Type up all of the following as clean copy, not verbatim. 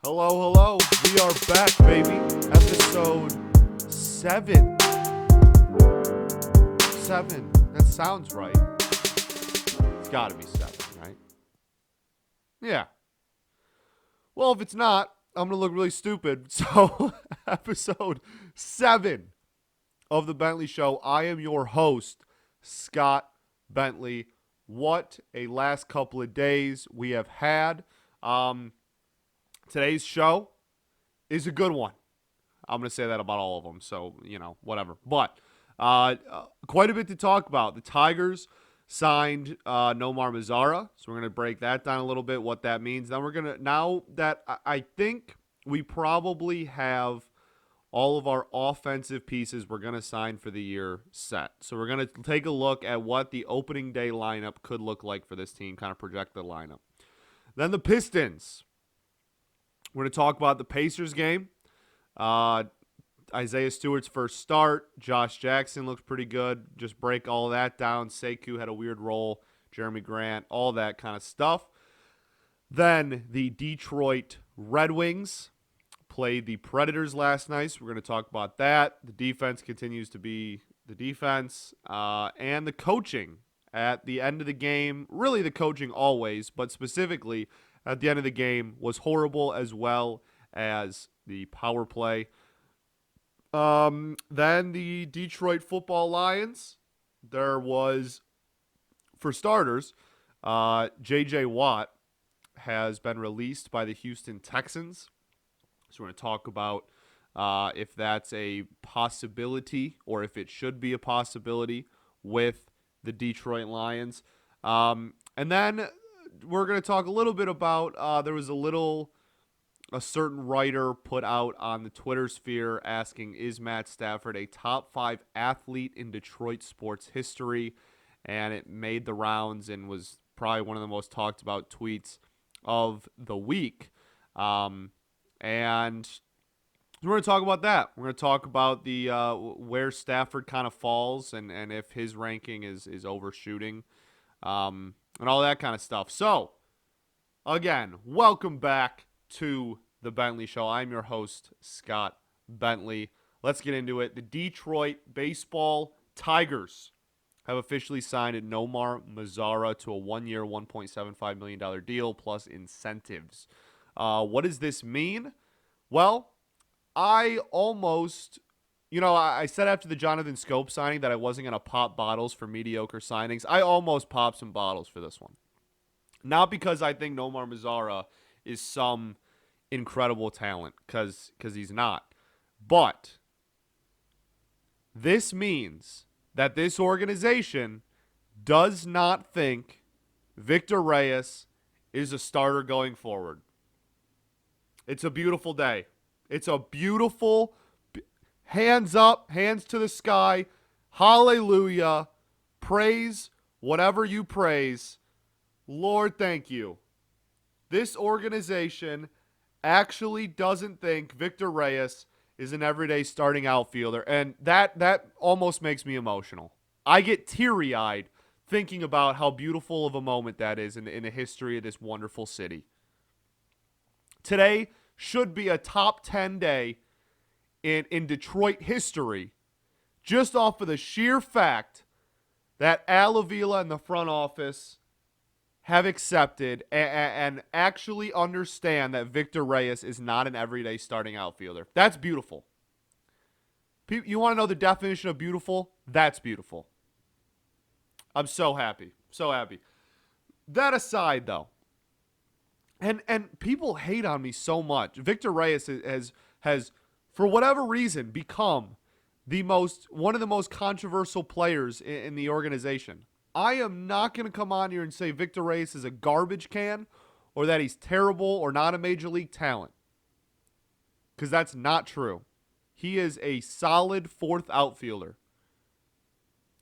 Hello, hello. We are back, baby. Episode 7. 7. That sounds right. It's got to be 7, right? Yeah. Well, if it's not, I'm going to look really stupid. So, episode 7 of the Bentley Show. I am your host, Scott Bentley. What a last couple of days we have had. Today's show is a good one. I'm going to say that about all of them, so, whatever. But quite a bit to talk about. The Tigers signed Nomar Mazara, so we're going to break that down a little bit, what that means. Now that I think we probably have all of our offensive pieces we're going to sign for the year set. So we're going to take a look at what the opening day lineup could look like for this team, kind of project the lineup. Then the Pistons. We're going to talk about the Pacers game. Isaiah Stewart's first start. Josh Jackson looks pretty good. Just break all of that down. Sekou had a weird role. Jeremy Grant, all that kind of stuff. Then the Detroit Red Wings played the Predators last night. So we're going to talk about that. The defense continues to be the defense. And the coaching at the end of the game. Really the coaching always, but specifically at the end of the game was horrible, as well as the power play. Then the Detroit Football Lions. There was, for starters, J.J. Watt has been released by the Houston Texans. So we're going to talk about if that's a possibility or if it should be a possibility with the Detroit Lions. And then we're going to talk a little bit about there was a certain writer put out on the Twitter sphere asking, is Matt Stafford a top 5 athlete in Detroit sports history? And it made the rounds and was probably one of the most talked about tweets of the week. And we're going to talk about that. We're going to talk about the where Stafford kind of falls and if his ranking is overshooting. And all that kind of stuff. So, again, welcome back to the Bentley Show. I'm your host, Scott Bentley. Let's get into it. The Detroit Baseball Tigers have officially signed Nomar Mazara to a 1-year, $1.75 million deal plus incentives. What does this mean? Well, I almost... I said after the Jonathan Scope signing that I wasn't going to pop bottles for mediocre signings. I almost popped some bottles for this one. Not because I think Nomar Mazara is some incredible talent, because he's not. But this means that this organization does not think Victor Reyes is a starter going forward. It's a beautiful day. It's a beautiful hands up, hands to the sky, hallelujah, praise whatever you praise. Lord, thank you. This organization actually doesn't think Victor Reyes is an everyday starting outfielder, and that almost makes me emotional. I get teary-eyed thinking about how beautiful of a moment that is in the history of this wonderful city. Today should be a top 10 day in Detroit history, just off of the sheer fact that Al Avila and the front office have accepted and actually understand that Victor Reyes is not an everyday starting outfielder. That's beautiful. You want to know the definition of beautiful? That's beautiful. I'm so happy. So happy. That aside, though, and people hate on me so much. Victor Reyes has for whatever reason, become one of the most controversial players in the organization. I am not going to come on here and say Victor Reyes is a garbage can or that he's terrible or not a major league talent, because that's not true. He is a solid fourth outfielder.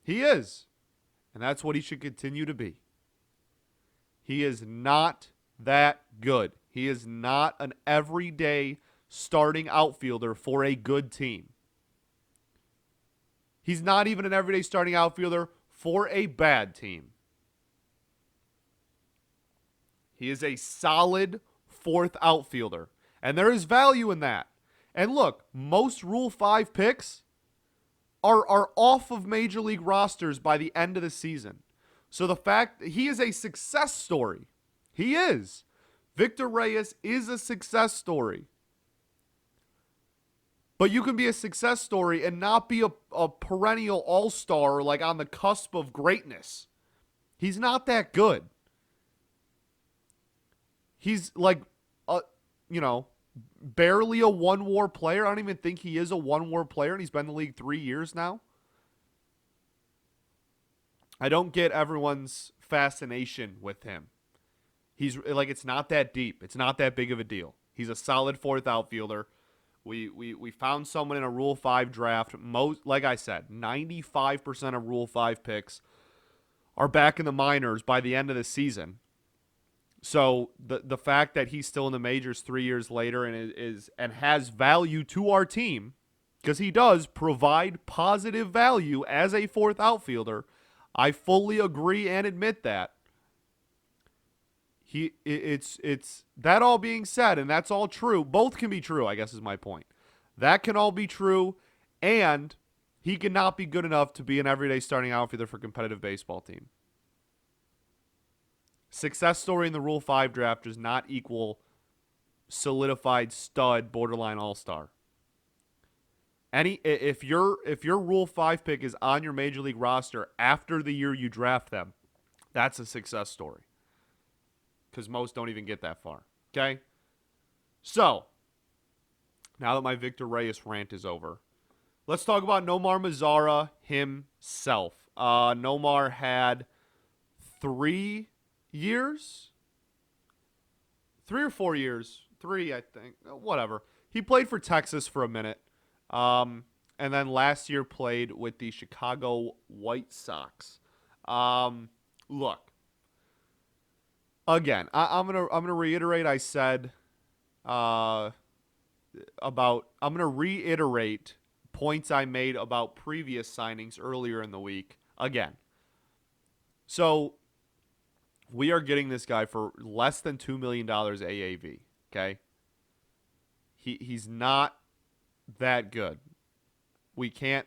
He is, and that's what he should continue to be. He is not that good. He is not an everyday starting outfielder for a good team. He's not even an everyday starting outfielder for a bad team. He is a solid fourth outfielder. And there is value in that. And look, most Rule 5 picks are off of Major League rosters by the end of the season. So the fact that he is a success story. He is. Victor Reyes is a success story. But you can be a success story and not be a perennial all-star like on the cusp of greatness. He's not that good. He's like, barely a one-WAR player. I don't even think he is a one-WAR player, and he's been in the league 3 years now. I don't get everyone's fascination with him. He's like, it's not that deep. It's not that big of a deal. He's a solid fourth outfielder. We found someone in a Rule 5 draft. Like I said, 95% of Rule 5 picks are back in the minors by the end of the season. So the fact that he's still in the majors 3 years later and has value to our team, because he does provide positive value as a fourth outfielder, I fully agree and admit that. It's that all being said, and that's all true. Both can be true, I guess is my point. That can all be true, and he cannot be good enough to be an everyday starting outfielder for a competitive baseball team. Success story in the Rule 5 draft does not equal solidified stud borderline all-star. If your Rule 5 pick is on your Major League roster after the year you draft them, that's a success story. Because most don't even get that far. Okay? So, now that my Victor Reyes rant is over, let's talk about Nomar Mazara himself. Nomar had 3 years? 3 or 4 years. 3, I think. Whatever. He played for Texas for a minute. And then last year played with the Chicago White Sox. Look. Again, I'm gonna reiterate. I said I'm gonna reiterate points I made about previous signings earlier in the week. Again, so we are getting this guy for less than $2 million AAV. Okay, he's not that good. We can't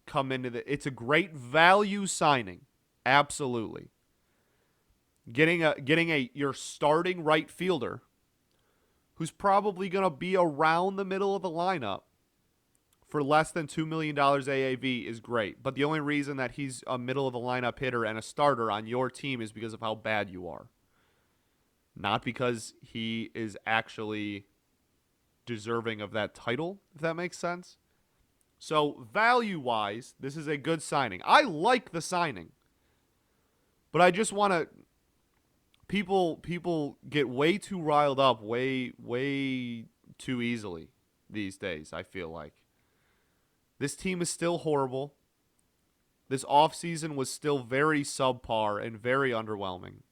come into the. It's a great value signing, absolutely. Getting your starting right fielder who's probably going to be around the middle of the lineup for less than $2 million AAV is great. But the only reason that he's a middle of the lineup hitter and a starter on your team is because of how bad you are. Not because he is actually deserving of that title, if that makes sense. So value-wise, this is a good signing. I like the signing. But I just want to... People get way too riled up way too easily these days, I feel like. This team is still horrible. This offseason was still very subpar and very underwhelming.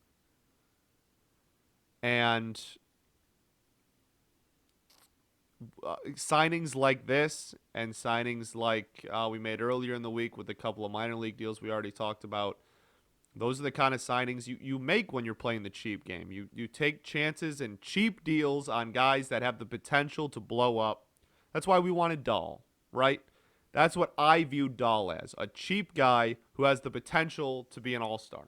And signings like this and signings like we made earlier in the week with a couple of minor league deals we already talked about, those are the kind of signings you make when you're playing the cheap game. You take chances and cheap deals on guys that have the potential to blow up. That's why we wanted Dahl, right? That's what I view Dahl as, a cheap guy who has the potential to be an all-star.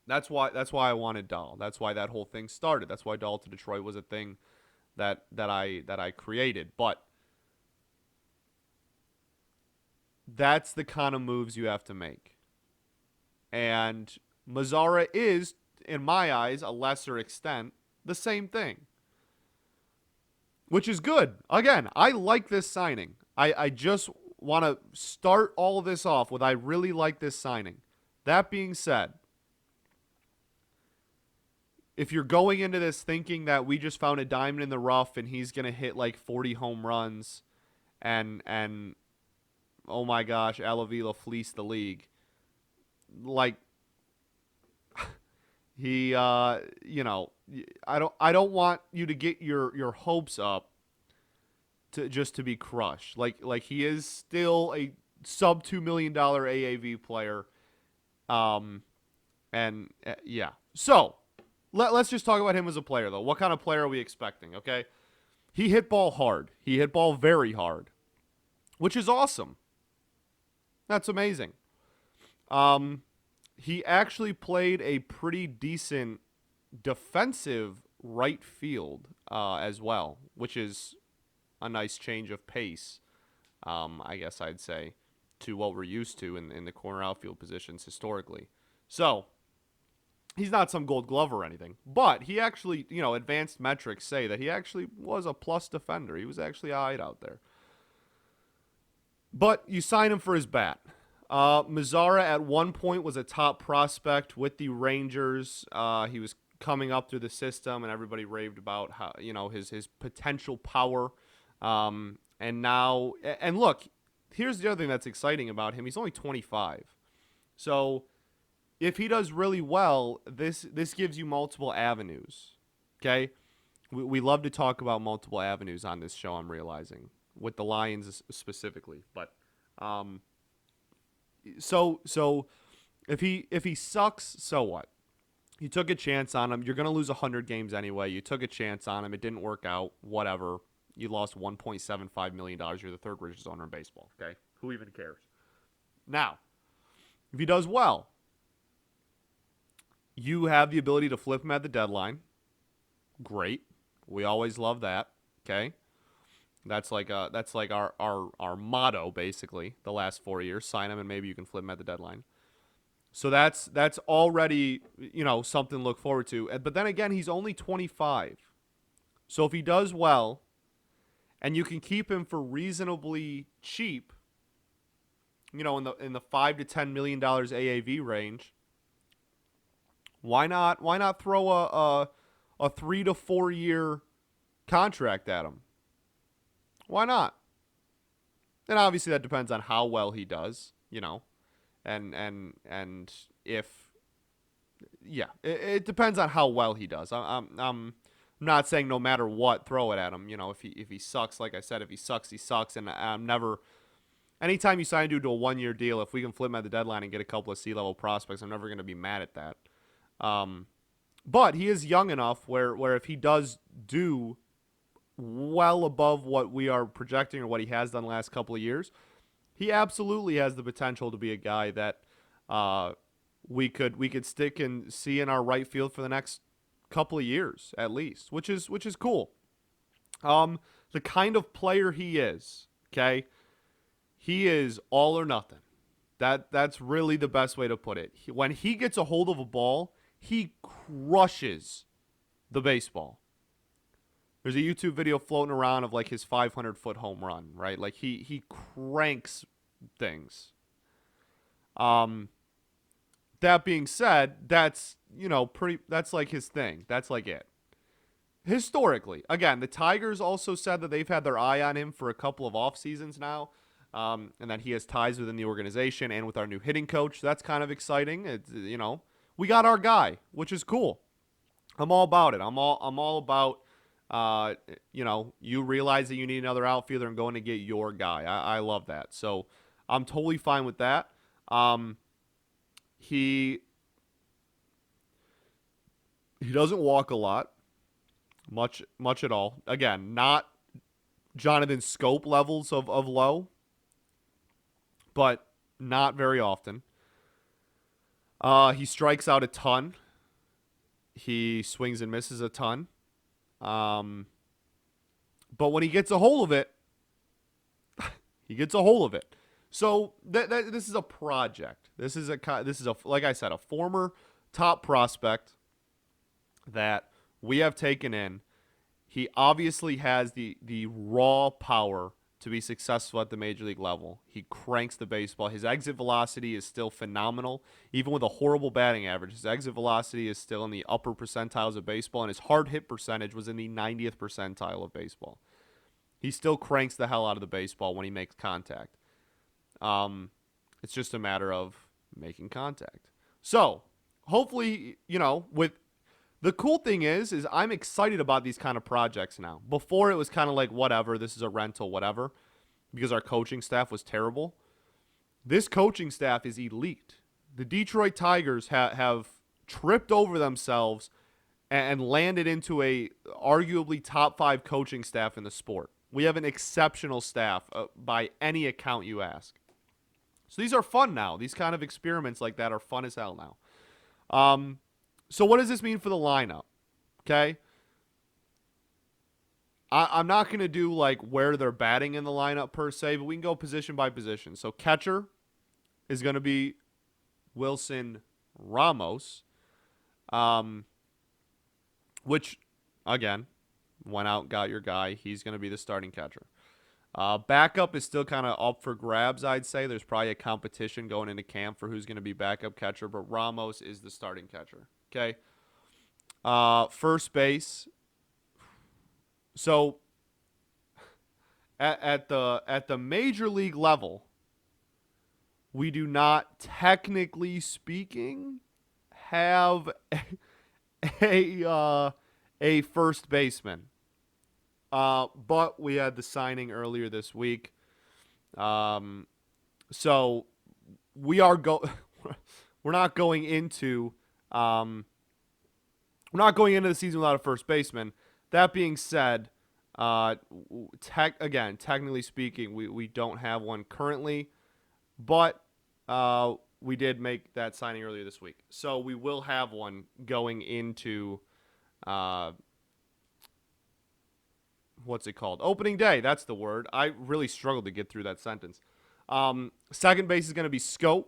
That's why I wanted Dahl. That's why that whole thing started. That's why Dahl to Detroit was a thing that I created. But that's the kind of moves you have to make. And Mazara is, in my eyes, a lesser extent, the same thing. Which is good. Again, I like this signing. I just want to start all of this off with I really like this signing. That being said, if you're going into this thinking that we just found a diamond in the rough and he's going to hit like 40 home runs and oh my gosh, Alavila fleeced the league. Like he I don't want you to get your hopes up to be crushed. Like he is still a sub $2 million AAV player. Yeah. So, let's just talk about him as a player, though. What kind of player are we expecting, okay? He hit ball hard. He hit ball very hard, which is awesome. That's amazing. He actually played a pretty decent defensive right field as well, which is a nice change of pace, I guess I'd say, to what we're used to in the corner outfield positions historically. So, he's not some gold glove or anything, but he actually, advanced metrics say that he actually was a plus defender. He was actually all right out there. But you sign him for his bat. Mazara at one point was a top prospect with the Rangers. He was coming up through the system, and everybody raved about how his potential power. And now, and look, here's the other thing that's exciting about him. He's only 25, so if he does really well, this gives you multiple avenues. Okay, we love to talk about multiple avenues on this show. I'm realizing with the Lions specifically, but so if he sucks, so what? You took a chance on him. You're gonna lose 100 games anyway. You took a chance on him. It didn't work out. Whatever. You lost $1.75 million. You're the third richest owner in baseball. Okay, who even cares? Now, if he does well, you have the ability to flip him at the deadline. Great. We always love that. Okay. That's like our motto, basically, the last 4 years. Sign him and maybe you can flip him at the deadline. So that's already, something to look forward to. But then again, he's only 25. So if he does well and you can keep him for reasonably cheap, in the $5 to $10 million AAV range, why not throw a 3 to 4 year contract at him? Why not? And obviously that depends on how well he does, and if, yeah, it depends on how well he does. I'm not saying no matter what, throw it at him. If he sucks, like I said, if he sucks, he sucks. And I'm never, anytime you sign a dude to a 1 year deal, if we can flip him at the deadline and get a couple of C-level prospects, I'm never going to be mad at that. But he is young enough where if he does do well above what we are projecting or what he has done the last couple of years, he absolutely has the potential to be a guy that we could stick and see in our right field for the next couple of years at least, which is cool. The kind of player he is, okay? He is all or nothing. That's really the best way to put it. When he gets a hold of a ball, he crushes the baseball. There's a YouTube video floating around of like his 500-foot home run, right? Like he cranks things. That being said, that's that's like his thing. That's like it. Historically, again, the Tigers also said that they've had their eye on him for a couple of off seasons now, and that he has ties within the organization and with our new hitting coach. That's kind of exciting. It's, we got our guy, which is cool. I'm all about it. I'm all about. You realize that you need another outfielder and going to get your guy. I love that. So I'm totally fine with that. He doesn't walk a lot, much at all. Again, not Jonathan Scope levels of low, but not very often. He strikes out a ton. He swings and misses a ton. But when he gets a hold of it, he gets a hold of it. So this is a project. This is like I said, a former top prospect that we have taken in. He obviously has the raw power to be successful at the major league level. He cranks the baseball. His exit velocity is still phenomenal. Even with a horrible batting average, his exit velocity is still in the upper percentiles of baseball, and his hard hit percentage was in the 90th percentile of baseball. He still cranks the hell out of the baseball when he makes contact. It's just a matter of making contact. So, hopefully, with the cool thing is I'm excited about these kind of projects now. Before it was kind of like, whatever, this is a rental, whatever, because our coaching staff was terrible. This coaching staff is elite. The Detroit Tigers have tripped over themselves and landed into a arguably top 5 coaching staff in the sport. We have an exceptional staff by any account you ask. So these are fun now. These kind of experiments like that are fun as hell now. So what does this mean for the lineup? Okay. I'm not going to do like where they're batting in the lineup per se, but we can go position by position. So catcher is going to be Wilson Ramos, which, again, went out, got your guy. He's going to be the starting catcher. Backup is still kind of up for grabs, I'd say. There's probably a competition going into camp for who's going to be backup catcher, but Ramos is the starting catcher. Okay. First base. So at the major league level, we do not, technically speaking, have a first baseman. But we had the signing earlier this week. So we are we're not going into the season without a first baseman. That being said, technically speaking, we don't have one currently, but we did make that signing earlier this week. So we will have one going into what's it called? Opening day. That's the word. I really struggled to get through that sentence. Second base is going to be Sekou.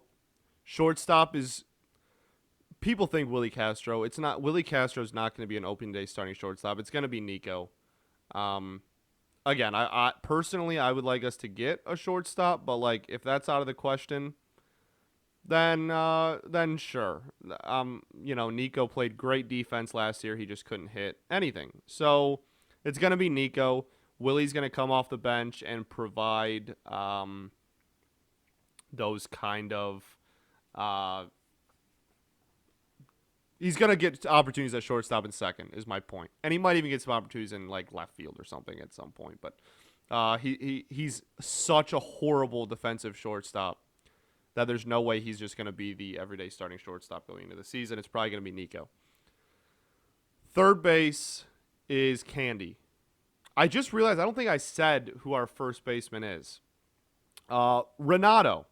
Shortstop is, people think Willie Castro. It's not. Willie Castro is not going to be an opening day starting shortstop. It's going to be Nico. Again, I personally, I would like us to get a shortstop, but like if that's out of the question, then sure. Nico played great defense last year. He just couldn't hit anything. So it's going to be Nico. Willie's going to come off the bench and provide those kind of he's going to get opportunities at shortstop and second is my point. And he might even get some opportunities in like left field or something at some point, but he's such a horrible defensive shortstop that there's no way he's just going to be the everyday starting shortstop going into the season. It's probably going to be Nico. Third base is Candy. I just realized I don't think I said who our first baseman is. Renato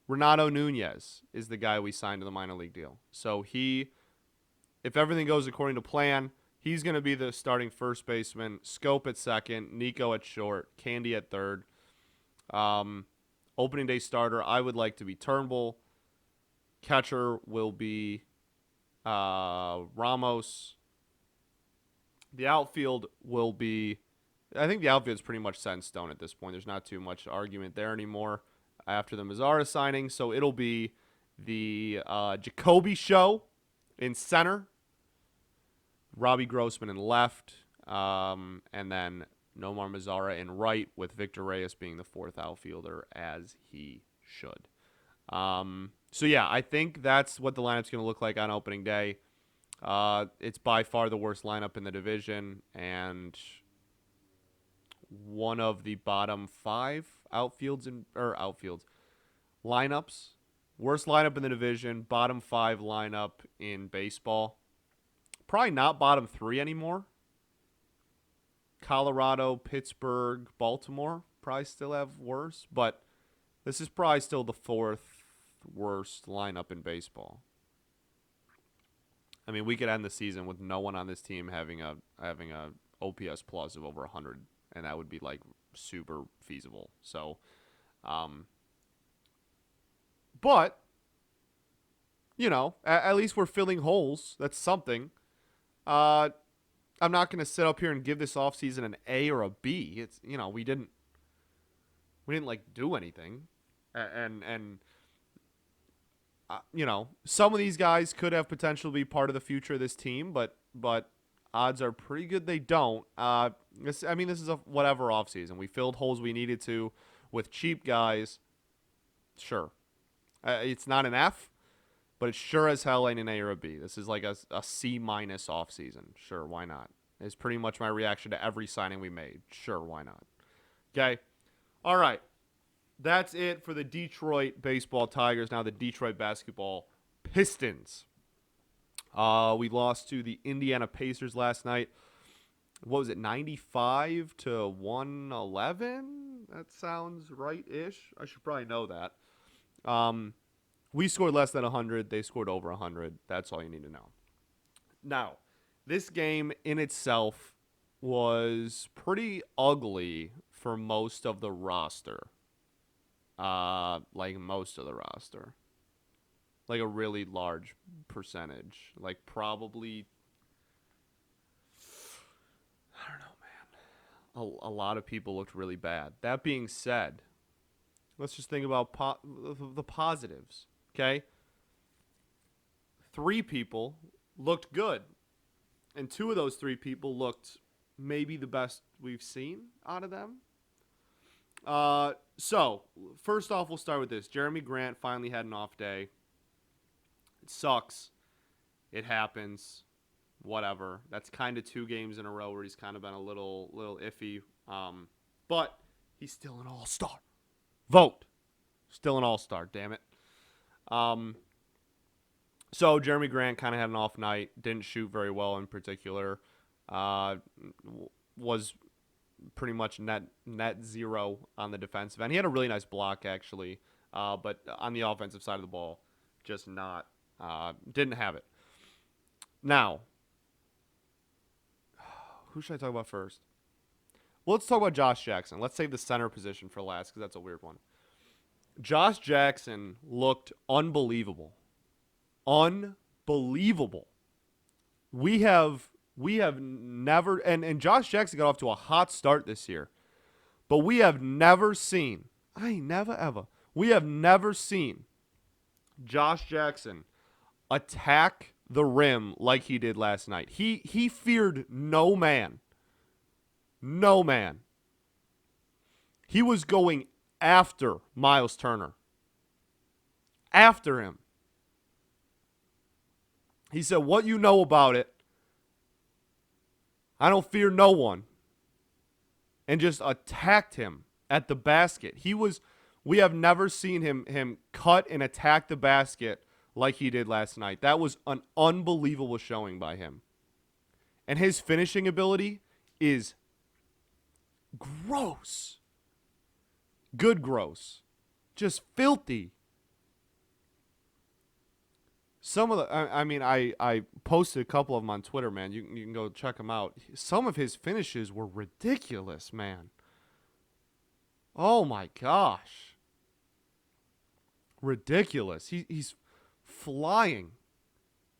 Nunez is the guy we signed to the minor league deal. So if everything goes according to plan, he's going to be the starting first baseman. Scope at second, Nico at short, Candy at third. Opening day starter, I would like to be Turnbull. Catcher will be Ramos. The outfield will be, I think the outfield is pretty much set in stone at this point. There's not too much argument there anymore after the Mazara signing. So it'll be the Jacoby Show in center, Robbie Grossman in left, and then Nomar Mazara in right, with Victor Reyes being the fourth outfielder, as he should. So yeah, I think that's what the lineup's going to look like on opening day. It's by far the worst lineup in the division and one of the bottom 5 lineups. Worst lineup in the division, bottom 5 lineup in baseball. Probably not bottom 3 anymore. Colorado, Pittsburgh, Baltimore probably still have worse, but this is probably still the 4th worst lineup in baseball. I mean, we could end the season with no one on this team having a OPS plus of over 100, and that would be like super feasible. So, but at least we're filling holes. That's something. I'm not going to sit up here and give this offseason an A or a B. It's we didn't like do anything, and some of these guys could have potential to be part of the future of this team, but odds are pretty good they don't. This is a whatever offseason. We filled holes we needed to with cheap guys. Sure. It's not an F, but it sure as hell ain't an A or a B. This is like a C- offseason. Sure, why not? It's pretty much my reaction to every signing we made. Sure, why not? Okay. All right. That's it for the Detroit baseball Tigers. Now the Detroit basketball Pistons. We lost to the Indiana Pacers last night. What was it, 95 to 111? That sounds right-ish. I should probably know that. We scored less than 100. They scored over 100. That's all you need to know. Now, this game in itself was pretty ugly for most of the roster. Like most of the roster. Like a really large percentage. Like probably, I don't know, man. A lot of people looked really bad. That being said, let's just think about the positives, okay? 3 people looked good. And 2 of those 3 people looked maybe the best we've seen out of them. So, first off, we'll start with this. Jeremy Grant finally had an off day. It sucks. It happens. Whatever. That's kind of 2 games in a row where he's kind of been a little iffy. But he's still an all-star. Vote. Still an all-star, damn it. So Jeremy Grant kind of had an off night. Didn't shoot very well in particular. Was pretty much net 0 on the defensive end. He had a really nice block, actually. But on the offensive side of the ball, just not. Didn't have it. Now, who should I talk about first? Well, let's talk about Josh Jackson. Let's save the center position for last because that's a weird one. Josh Jackson looked unbelievable. Unbelievable. We have never, and Josh Jackson got off to a hot start this year, but we have never seen, we have never seen Josh Jackson attack the rim like he did last night. He feared no man. No man. He was going after Miles Turner. After him. He said, "What you know about it, I don't fear no one." And just attacked him at the basket. We have never seen him cut and attack the basket like he did last night. That was an unbelievable showing by him. And his finishing ability is gross. Good gross. Just filthy. Some of the, I posted a couple of them on Twitter, man. You can go check them out. Some of his finishes were ridiculous, man. Oh my gosh. Ridiculous. He's flying.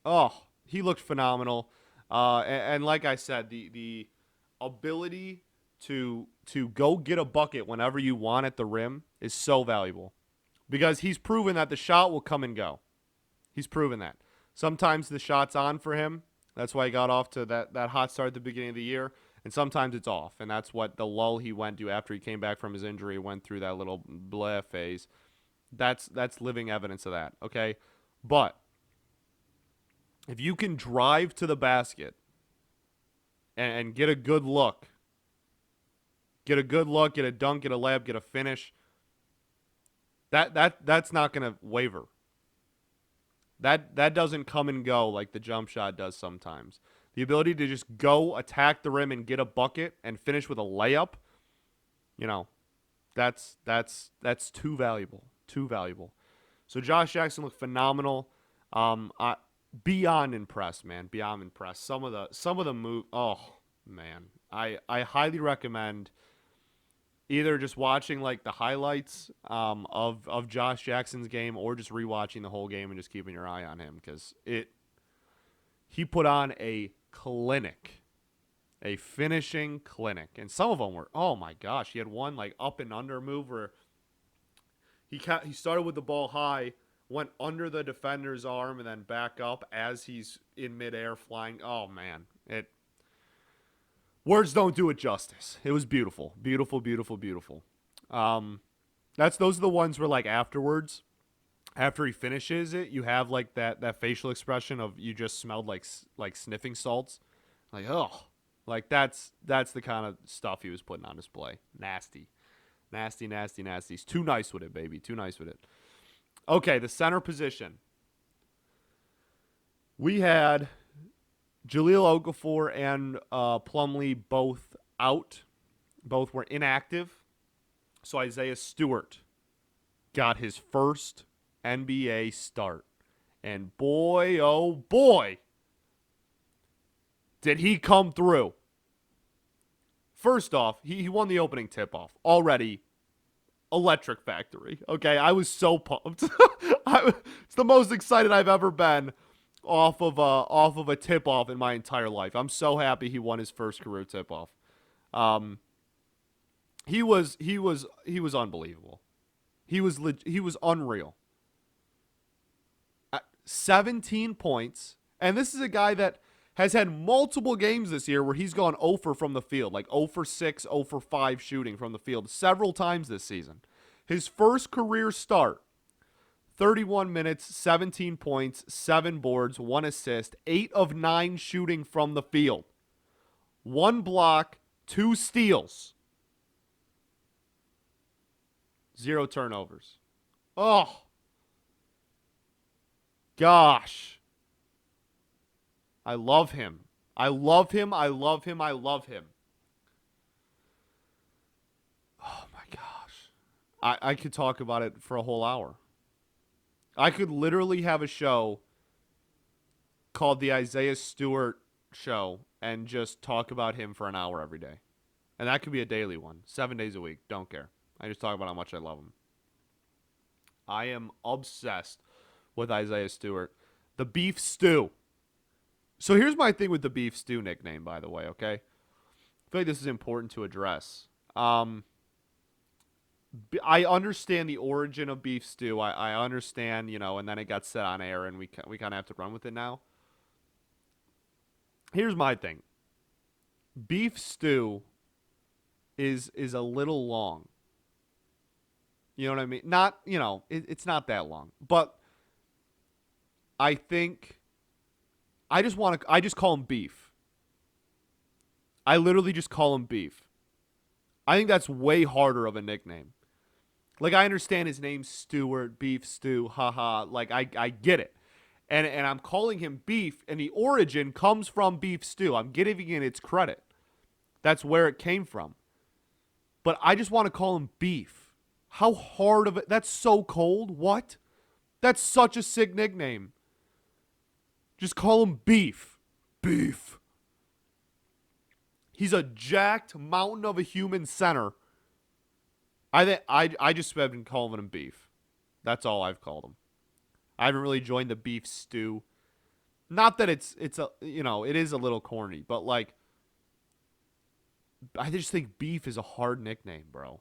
Oh, he looked phenomenal. And like I said, the ability to go get a bucket whenever you want at the rim is so valuable. Because he's proven that the shot will come and go. He's proven that. Sometimes the shot's on for him. That's why he got off to that hot start at the beginning of the year. And sometimes it's off. And that's what the lull he went to after he came back from his injury, went through that little bleh phase. That's living evidence of that, okay? But if you can drive to the basket and get a good look, get a dunk, get a layup, get a finish, that's not going to waver. That doesn't come and go like the jump shot does sometimes. The ability to just go attack the rim and get a bucket and finish with a layup, that's too valuable. Too valuable. So Josh Jackson looked phenomenal. Beyond impressed, man. Beyond impressed. Some of the move. Oh man, I highly recommend either just watching like the highlights of Josh Jackson's game, or just rewatching the whole game and just keeping your eye on him, because he put on a clinic, a finishing clinic, and some of them were, oh my gosh, he had one like up and under move where he started with the ball high, went under the defender's arm, and then back up as he's in midair flying. Oh man, words don't do it justice. It was beautiful. Beautiful, beautiful, beautiful. Those are the ones where like afterwards, after he finishes it, you have like that facial expression of you just smelled like sniffing salts. Like, oh. Like that's the kind of stuff he was putting on display. Nasty. Nasty, nasty, nasty. He's too nice with it, baby. Too nice with it. Okay, the center position. We had Jahlil Okafor and Plumlee both out. Both were inactive. So Isaiah Stewart got his first NBA start. And boy, oh boy, did he come through. First off, he won the opening tip-off. Already electric factory. Okay, I was so pumped. It's the most excited I've ever been off of a tip-off in my entire life. I'm so happy he won his first career tip-off. He was unbelievable. He was unreal. 17 points, and this is a guy that has had multiple games this year where he's gone 0 for from the field, like 0 for 6, 0 for 5 shooting from the field several times this season. His first career start, 31 minutes, 17 points, 7 boards, 1 assist, 8 of 9 shooting from the field. 1 block, 2 steals. 0 turnovers. Oh, gosh. I love him. I love him. I love him. I love him. Oh, my gosh. I could talk about it for a whole hour. I could literally have a show called the Isaiah Stewart Show and just talk about him for an hour every day. And that could be a daily one. 7 days a week. Don't care. I just talk about how much I love him. I am obsessed with Isaiah Stewart. The Beef Stew. So here's my thing with the Beef Stew nickname, by the way, okay? I feel like this is important to address. I understand the origin of Beef Stew. I understand, and then it got set on air, and we kind of have to run with it now. Here's my thing. Beef Stew is a little long. You know what I mean? Not, it's not that long. But I think I just call him Beef. I literally just call him Beef. I think that's way harder of a nickname. Like, I understand his name's Stewart, Beef Stew, haha. Like, I get it. And I'm calling him Beef, and the origin comes from Beef Stew. I'm giving it its credit. That's where it came from. But I just want to call him Beef. How hard of it? That's so cold. What? That's such a sick nickname. Just call him Beef. Beef. He's a jacked mountain of a human center. I just have been calling him Beef. That's all I've called him. I haven't really joined the Beef Stew. Not that it's a, it is a little corny, but like, I just think Beef is a hard nickname, bro.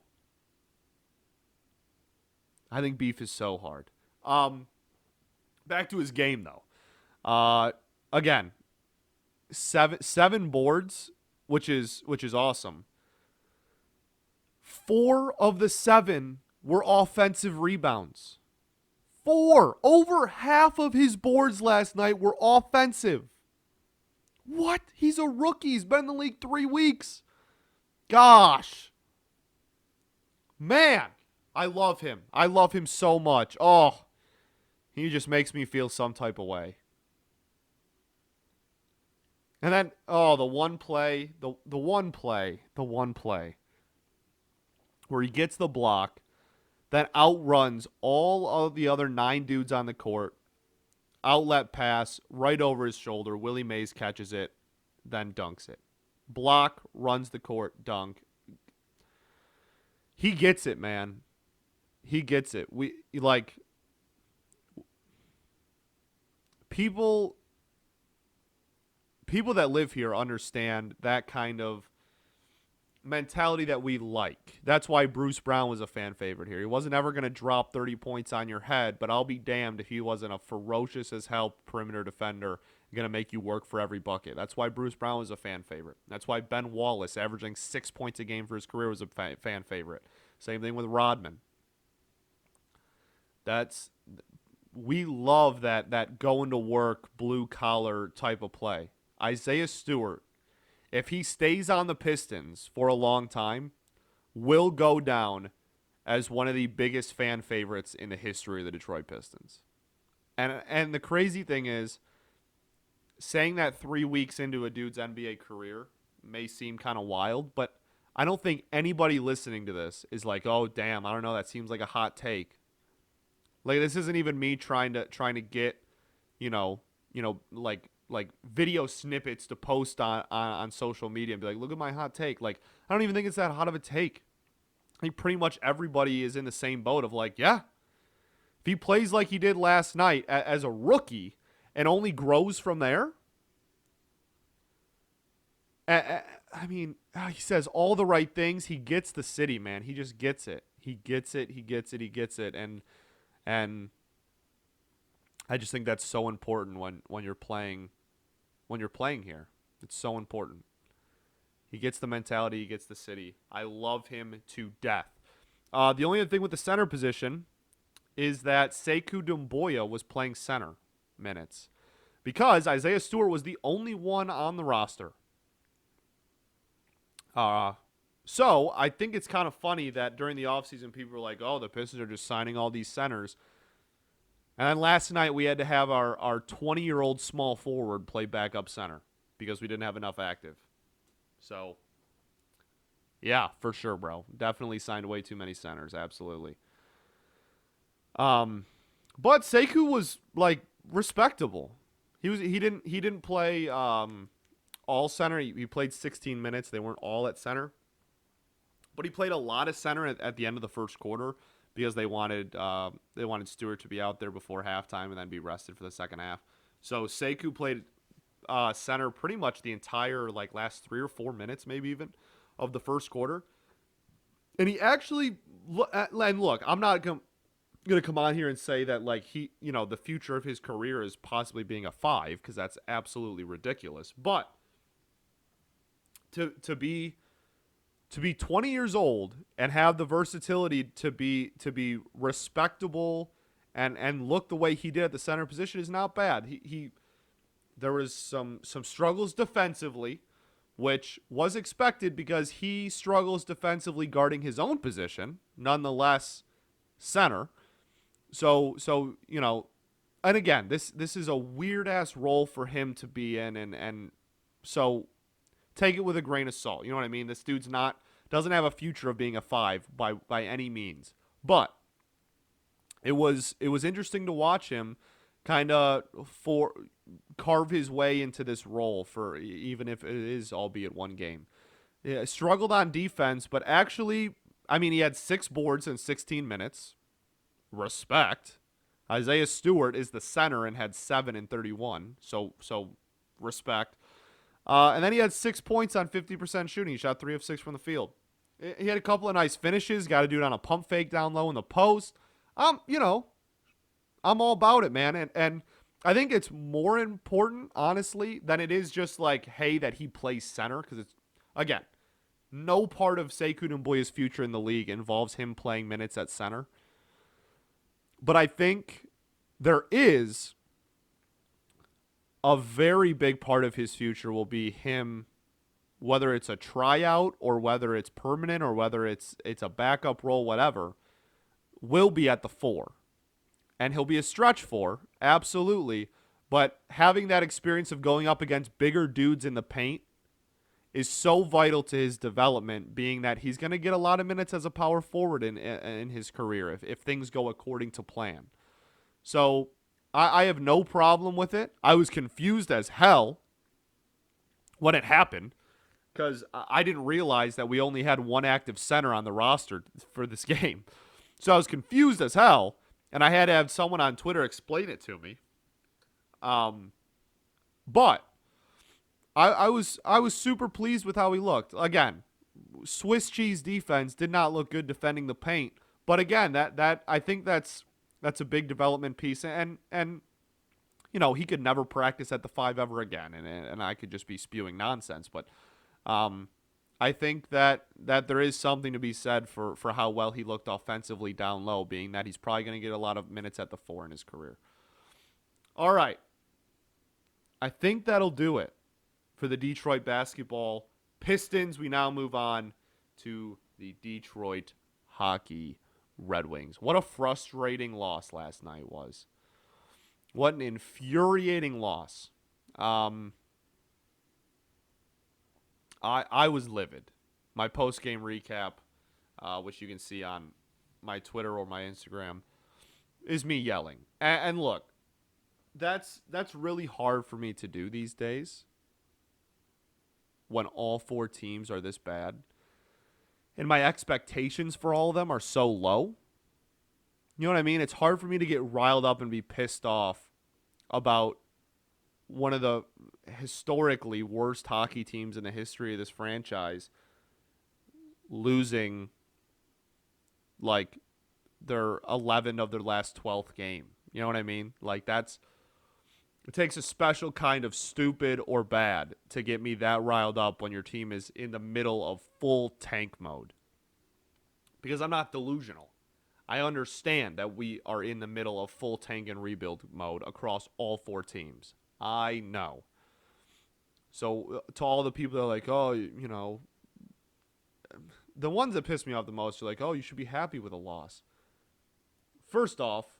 I think Beef is so hard. Back to his game though. Again, seven boards, which is awesome. 4 of the 7 were offensive rebounds. 4. Over half of his boards last night were offensive. What? He's a rookie. He's been in the league 3 weeks. Gosh. Man, I love him. I love him so much. Oh, he just makes me feel some type of way. And then, the one play where he gets the block that outruns all of the other 9 dudes on the court. Outlet pass right over his shoulder. Willie Mays catches it, then dunks it. Block, runs the court, dunk. He gets it, man. He gets it. People that live here understand that kind of mentality that we like. That's why Bruce Brown was a fan favorite here. He wasn't ever going to drop 30 points on your head, but I'll be damned if he wasn't a ferocious as hell perimeter defender going to make you work for every bucket. That's why Bruce Brown was a fan favorite. That's why Ben Wallace, averaging 6 points a game for his career, was a fan favorite. Same thing with Rodman. We love that going to work, blue collar type of play. Isaiah Stewart, if he stays on the Pistons for a long time, will go down as one of the biggest fan favorites in the history of the Detroit Pistons. And the crazy thing is, saying that 3 weeks into a dude's NBA career may seem kind of wild, but I don't think anybody listening to this is like, oh damn, I don't know, that seems like a hot take. Like this isn't even me trying to get, like video snippets to post on social media and be like, look at my hot take. Like I don't even think it's that hot of a take. I think pretty much everybody is in the same boat of like, yeah, if he plays like he did last night as a rookie and only grows from there, I mean, he says all the right things. He gets the city, man. He just gets it. He gets it. He gets it. He gets it. And I just think that's so important when you're playing here. It's so important. He gets the mentality. He gets the city. I love him to death. The only other thing with the center position is that Sekou Doumbouya was playing center minutes because Isaiah Stewart was the only one on the roster. So I think it's kind of funny that during the offseason, people were like, oh, the Pistons are just signing all these centers. And then last night we had to have our 20-year-old small forward play backup center because we didn't have enough active. So, yeah, for sure, bro. Definitely signed way too many centers. Absolutely. But Sekou was like respectable. He didn't play all center. He played 16 minutes. They weren't all at center, but he played a lot of center at the end of the first quarter because they wanted Stewart to be out there before halftime and then be rested for the second half. So Sekou played center pretty much the entire last 3 or 4 minutes, maybe even, of the first quarter. And he actually and look, I'm not going to come on here and say that the future of his career is possibly being a 5 because that's absolutely ridiculous. But to be 20 years old and have the versatility to be respectable and look the way he did at the center position is not bad. There was some struggles defensively, which was expected because he struggles defensively guarding his own position, nonetheless center. So and again, this is a weird ass role for him to be in, and so take it with a grain of salt. You know what I mean? This dude's doesn't have a future of being a 5 by any means. But it was interesting to watch him kind of carve his way into this role for even if it is albeit one game. Yeah, struggled on defense, but actually, I mean, he had 6 boards in 16 minutes. Respect. Isaiah Stewart is the center and had 7 in 31. So respect. And then he had 6 points on 50% shooting. He shot 3 of 6 from the field. He had a couple of nice finishes. Got to do it on a pump fake down low in the post. I'm all about it, man. And I think it's more important, honestly, than it is just hey, that he plays center. Because it's, again, no part of Sekou Doumbouya's future in the league involves him playing minutes at center. But I think there is a very big part of his future will be him, whether it's a tryout or whether it's permanent or whether it's a backup role, whatever, will be at the 4. And he'll be a stretch 4, absolutely. But having that experience of going up against bigger dudes in the paint is so vital to his development, being that he's going to get a lot of minutes as a power forward in his career if things go according to plan. So I have no problem with it. I was confused as hell when it happened because I didn't realize that we only had one active center on the roster for this game. So I was confused as hell, and I had to have someone on Twitter explain it to me. But I was super pleased with how he looked. Again, Swiss cheese defense did not look good defending the paint, but again, that I think that's a big development piece, and he could never practice at the 5 ever again, and I could just be spewing nonsense, but I think that there is something to be said for how well he looked offensively down low, being that he's probably going to get a lot of minutes at the 4 in his career. All right. I think that'll do it for the Detroit basketball Pistons. We now move on to the Detroit hockey Red Wings. What a frustrating loss last night was. What an infuriating loss. I was livid. My post-game recap, which you can see on my Twitter or my Instagram, is me yelling. And look, that's really hard for me to do these days when all four teams are this bad. And my expectations for all of them are so low. You know what I mean? It's hard for me to get riled up and be pissed off about one of the historically worst hockey teams in the history of this franchise losing like their 11 of their last 12th game. You know what I mean? Like it takes a special kind of stupid or bad to get me that riled up when your team is in the middle of full tank mode. Because I'm not delusional. I understand that we are in the middle of full tank and rebuild mode across all four teams. I know. So to all the people that are like, oh, you know, the ones that piss me off the most are like, oh, you should be happy with a loss. First off,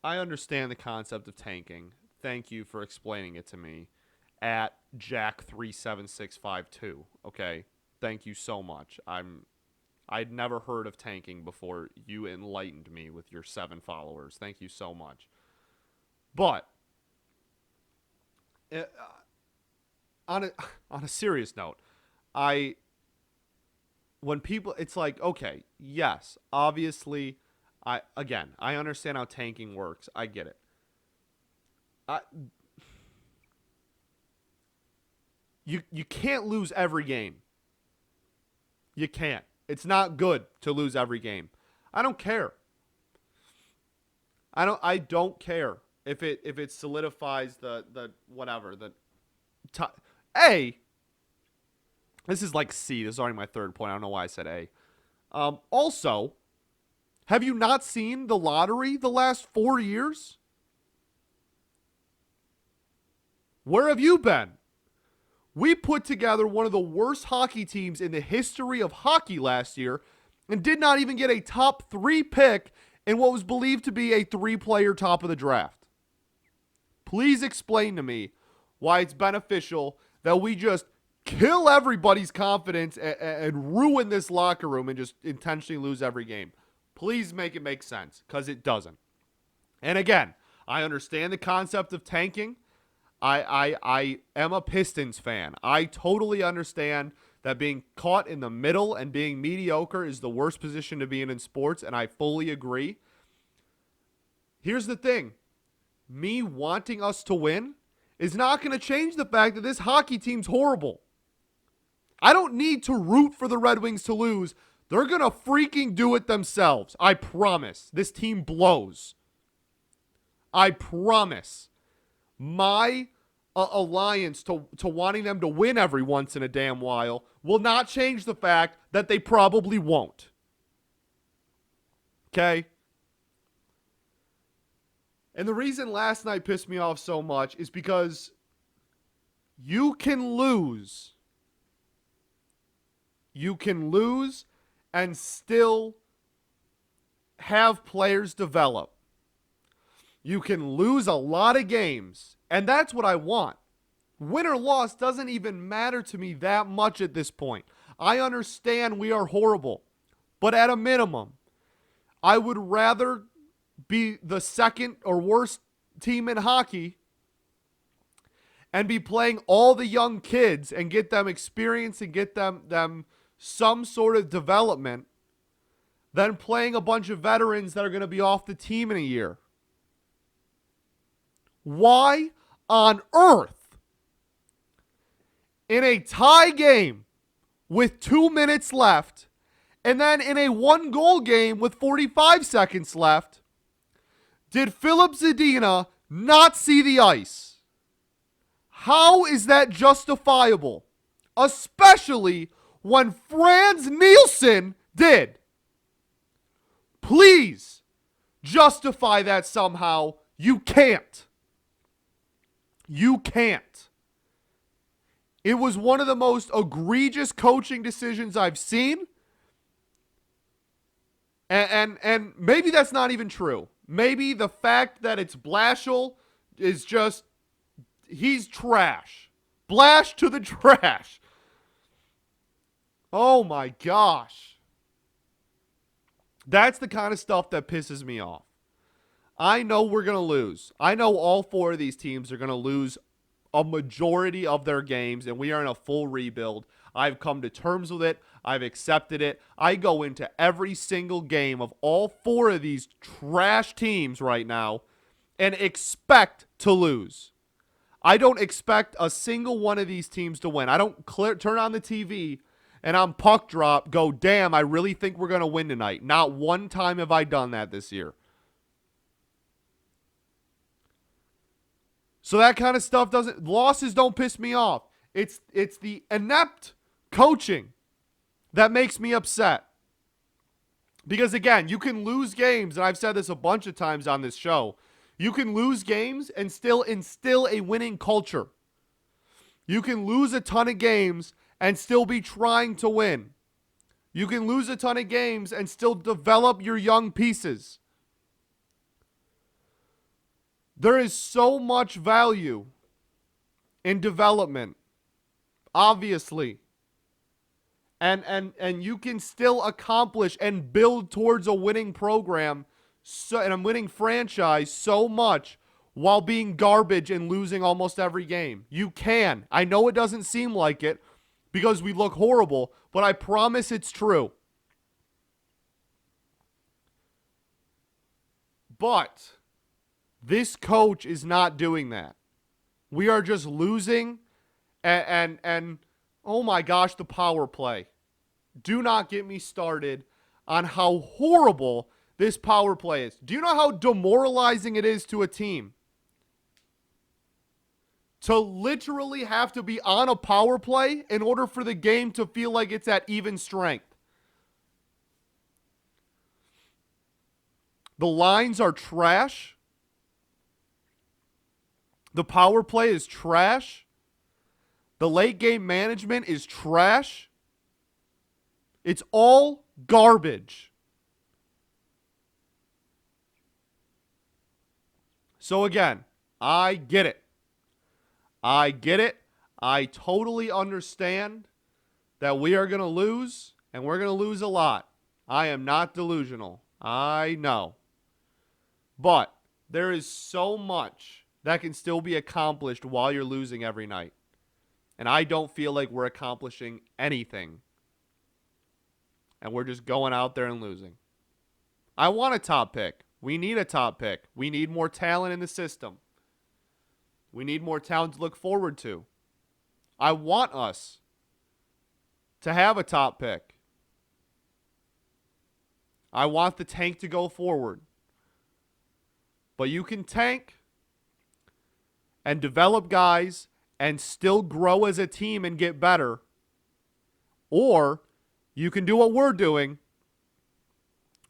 I understand the concept of tanking. Thank you for explaining it to me at Jack37652. Okay? Thank you so much. I'd never heard of tanking before you enlightened me with your 7 followers. Thank you so much. But on a serious note, when people, it's like, okay, yes, obviously, I understand how tanking works. I get it. You can't lose every game. You can't. It's not good to lose every game. I don't care. I don't care if it solidifies the whatever A. This is like C. This is already my third point. I don't know why I said A. Also, have you not seen the lottery the last 4 years? Where have you been? We put together one of the worst hockey teams in the history of hockey last year and did not even get a top 3 pick in what was believed to be a 3-player top of the draft. Please explain to me why it's beneficial that we just kill everybody's confidence and ruin this locker room and just intentionally lose every game. Please make it make sense, because it doesn't. And again, I understand the concept of tanking. I am a Pistons fan. I totally understand that being caught in the middle and being mediocre is the worst position to be in sports, and I fully agree. Here's the thing. Me wanting us to win is not going to change the fact that this hockey team's horrible. I don't need to root for the Red Wings to lose. They're going to freaking do it themselves. I promise. This team blows. I promise. My alliance to wanting them to win every once in a damn while will not change the fact that they probably won't. Okay? And the reason last night pissed me off so much is because you can lose. You can lose and still have players develop. You can lose a lot of games, and that's what I want. Win or loss doesn't even matter to me that much at this point. I understand we are horrible, but at a minimum, I would rather be the second or worst team in hockey and be playing all the young kids and get them experience and get them some sort of development than playing a bunch of veterans that are going to be off the team in a year. Why on earth, in a tie game with 2 minutes left, and then in a 1-goal game with 45 seconds left, did Philip Zadina not see the ice? How is that justifiable? Especially when Franz Nielsen did. Please justify that somehow. You can't. You can't. It was one of the most egregious coaching decisions I've seen. And maybe that's not even true. Maybe the fact that it's Blashill is just he's trash. Blash to the trash. Oh my gosh. That's the kind of stuff that pisses me off. I know we're going to lose. I know all four of these teams are going to lose a majority of their games, and we are in a full rebuild. I've come to terms with it. I've accepted it. I go into every single game of all four of these trash teams right now and expect to lose. I don't expect a single one of these teams to win. I don't turn on the TV and on puck drop go, damn, I really think we're going to win tonight. Not one time have I done that this year. So that kind of stuff losses don't piss me off. It's the inept coaching that makes me upset. Because again, you can lose games, and I've said this a bunch of times on this show. You can lose games and still instill a winning culture. You can lose a ton of games and still be trying to win. You can lose a ton of games and still develop your young pieces. There is so much value in development, obviously. And you can still accomplish and build towards a winning program and a winning franchise so much while being garbage and losing almost every game. You can. I know it doesn't seem like it because we look horrible, but I promise it's true. But this coach is not doing that. We are just losing and oh my gosh, the power play. Do not get me started on how horrible this power play is. Do you know how demoralizing it is to a team to literally have to be on a power play in order for the game to feel like it's at even strength? The lines are trash. The power play is trash. The late game management is trash. It's all garbage. So again, I get it. I get it. I totally understand that we are going to lose, and we're going to lose a lot. I am not delusional. I know. But there is so much that can still be accomplished while you're losing every night. And I don't feel like we're accomplishing anything. And we're just going out there and losing. I want a top pick. We need a top pick. We need more talent in the system. We need more talent to look forward to. I want us to have a top pick. I want the tank to go forward. But you can tank and develop guys and still grow as a team and get better. Or you can do what we're doing,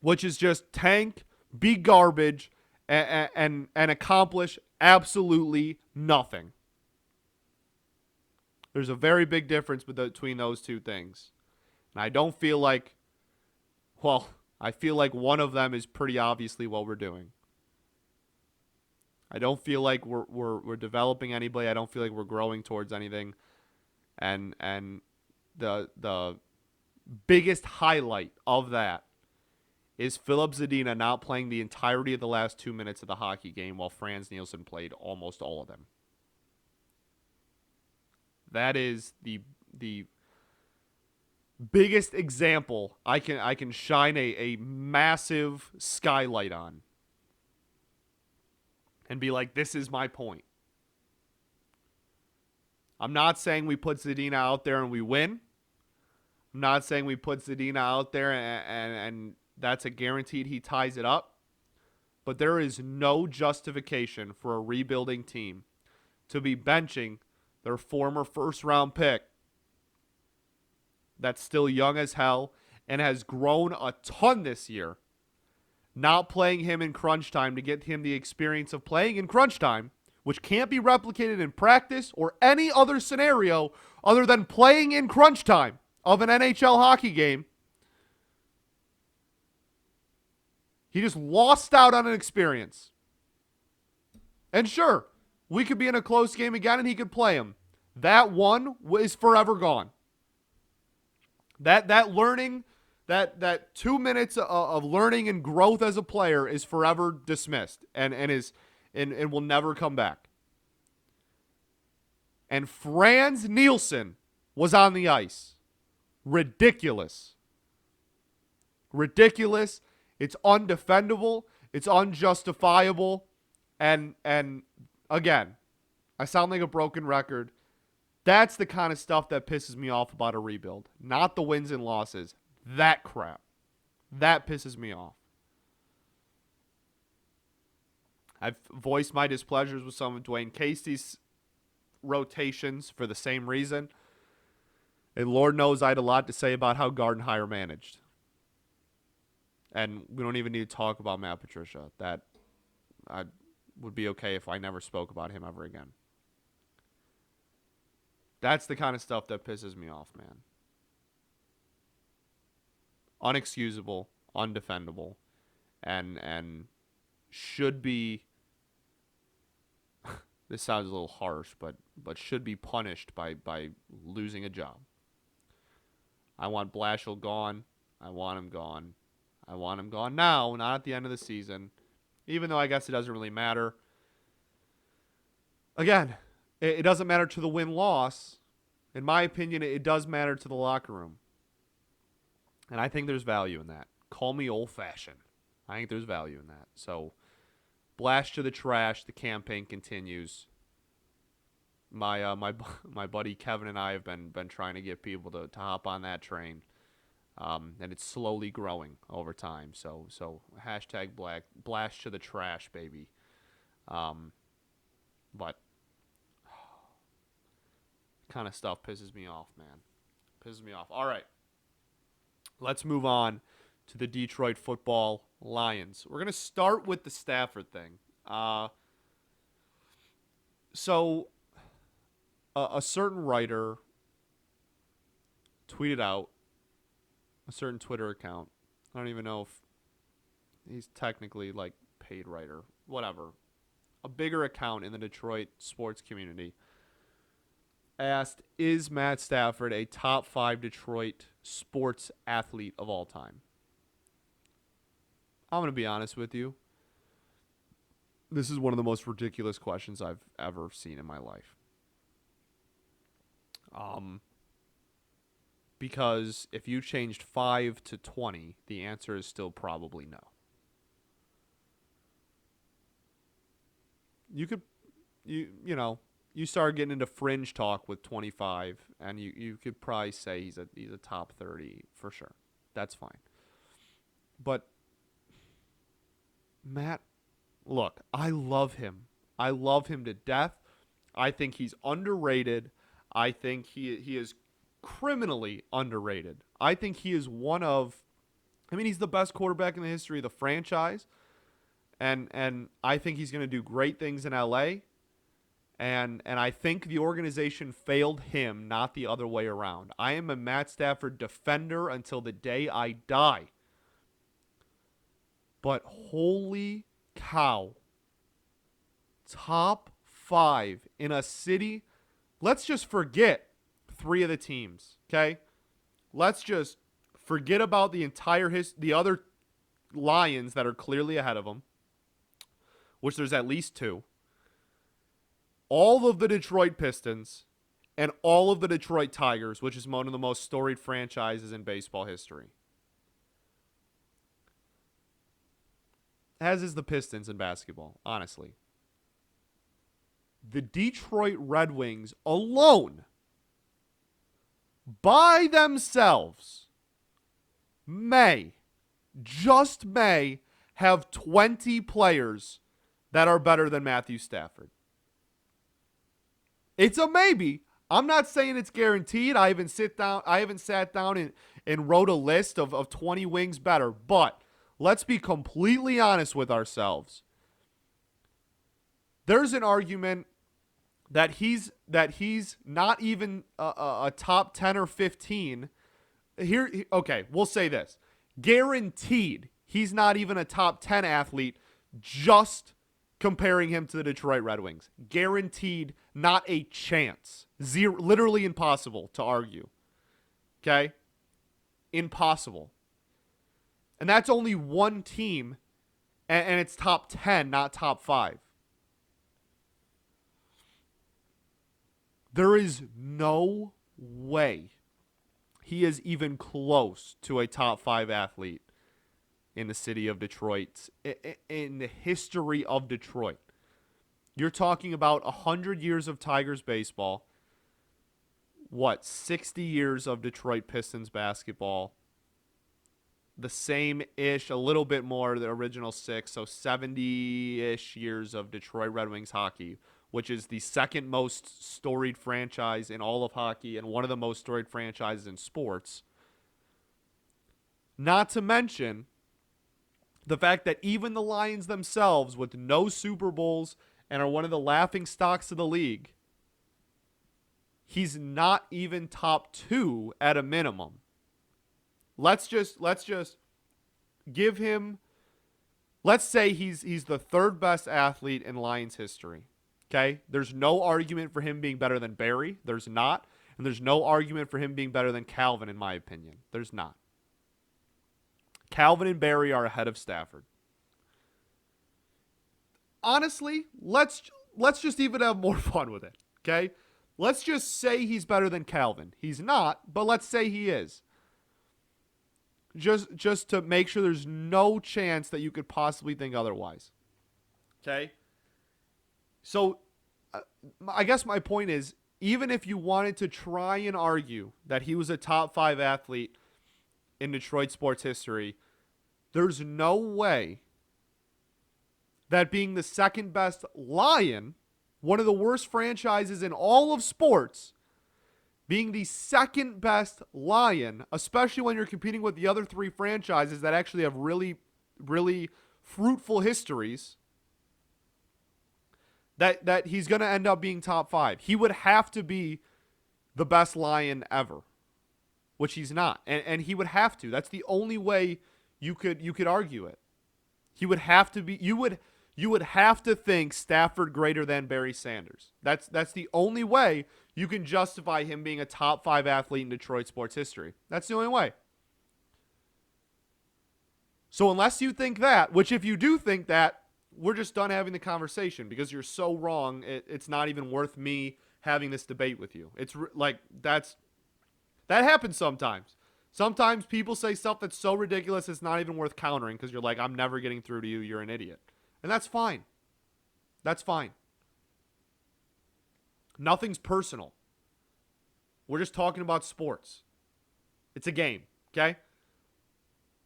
which is just tank, be garbage, and accomplish absolutely nothing. There's a very big difference between those two things. And I don't feel like, well, I feel like one of them is pretty obviously what we're doing. I don't feel like we're developing anybody. I don't feel like we're growing towards anything. And the biggest highlight of that is Philip Zadina not playing the entirety of the last 2 minutes of the hockey game while Franz Nielsen played almost all of them. That is the biggest example I can shine a massive skylight on and be like, this is my point. I'm not saying we put Zadina out there and we win. I'm not saying we put Zadina out there and that's a guaranteed he ties it up. But there is no justification for a rebuilding team to be benching their former first-round pick that's still young as hell and has grown a ton this year, not playing him in crunch time to get him the experience of playing in crunch time, which can't be replicated in practice or any other scenario other than playing in crunch time of an NHL hockey game. He just lost out on an experience. And sure, We could be in a close game again and he could play him. That one is forever gone. That learning, that 2 minutes of learning and growth as a player is forever dismissed and will never come back. And Franz Nielsen was on the ice. Ridiculous. Ridiculous. It's undefendable. It's unjustifiable. And again, I sound like a broken record. That's the kind of stuff that pisses me off about a rebuild. Not the wins and losses. That crap. That pisses me off. I've voiced my displeasures with some of Dwayne Casey's rotations for the same reason. And Lord knows I had a lot to say about how Gardenhire managed. And we don't even need to talk about Matt Patricia. That I would be okay if I never spoke about him ever again. That's the kind of stuff that pisses me off, man. Unexcusable, undefendable, and should be, this sounds a little harsh, but should be punished by losing a job. I want Blashill gone. I want him gone. I want him gone now, not at the end of the season. Even though I guess it doesn't really matter. Again, it doesn't matter to the win-loss. In my opinion, it does matter to the locker room. And I think there's value in that. Call me old-fashioned. I think there's value in that. So, blast to the trash. The campaign continues. My buddy Kevin and I have been trying to get people to hop on that train. And it's slowly growing over time. So hashtag blast to the trash, baby. But kind of stuff pisses me off, man. Pisses me off. All right. Let's move on to the Detroit Football Lions. We're going to start with the Stafford thing. So a certain writer tweeted out, a certain Twitter account. I don't even know if he's technically like paid writer, whatever. A bigger account in the Detroit sports community asked, is Matt Stafford a top 5 Detroit sports athlete of all time? I'm going to be honest with you. This is one of the most ridiculous questions I've ever seen in my life. Because if you changed 5 to 20, the answer is still probably no. You start getting into fringe talk with 25, and you could probably say he's a top 30 for sure. That's fine. But Matt, look, I love him. I love him to death. I think he's underrated. I think he is criminally underrated. I think he is he's the best quarterback in the history of the franchise. And I think he's going to do great things in LA. And I think the organization failed him, not the other way around. I am a Matt Stafford defender until the day I die. But holy cow. Top 5 in a city. Let's just forget 3 of the teams, okay? Let's just forget about the entire the other Lions that are clearly ahead of them, which there's at least 2. All of the Detroit Pistons and all of the Detroit Tigers, which is one of the most storied franchises in baseball history. As is the Pistons in basketball, honestly. The Detroit Red Wings alone, by themselves, just may have 20 players that are better than Matthew Stafford. It's a maybe. I'm not saying it's guaranteed. I haven't sat down and wrote a list of 20 wings better. But let's be completely honest with ourselves. There's an argument that he's not even a top 10 or 15. Okay, we'll say this. Guaranteed, he's not even a top 10 athlete just comparing him to the Detroit Red Wings. Guaranteed, not a chance. Zero, literally impossible to argue. Okay? Impossible. And that's only one team, and it's top 10, not top 5. There is no way he is even close to a top 5 athlete in the city of Detroit, in the history of Detroit. You're talking about 100 years of Tigers baseball. 60 years of Detroit Pistons basketball. The same-ish, a little bit more, the original 6, so 70-ish years of Detroit Red Wings hockey, which is the second most storied franchise in all of hockey and one of the most storied franchises in sports. Not to mention the fact that even the Lions themselves, with no Super Bowls and are one of the laughing stocks of the league, he's not even top 2 at a minimum. Let's just give him, let's say he's the third best athlete in Lions history. Okay? There's no argument for him being better than Barry. There's not. And there's no argument for him being better than Calvin, in my opinion. There's not. Calvin and Barry are ahead of Stafford. Honestly, let's just even have more fun with it, okay? Let's just say he's better than Calvin. He's not, but let's say he is. Just to make sure there's no chance that you could possibly think otherwise. Okay? So, I guess my point is, even if you wanted to try and argue that he was a top 5 athlete in Detroit sports history, there's no way that being the second best Lion, one of the worst franchises in all of sports, being the second best Lion, especially when you're competing with the other 3 franchises that actually have really, really fruitful histories, that he's going to end up being top 5. He would have to be the best Lion ever, which he's not. And he would have to. That's the only way you could argue it. He would have to be, you would have to think Stafford greater than Barry Sanders. That's the only way you can justify him being a top 5 athlete in Detroit sports history. That's the only way. So unless you think that, which if you do think that, we're just done having the conversation because you're so wrong. It's not even worth me having this debate with you. It's like that happens sometimes. Sometimes people say stuff that's so ridiculous it's not even worth countering because you're like, I'm never getting through to you. You're an idiot. And that's fine. That's fine. Nothing's personal. We're just talking about sports. It's a game, okay?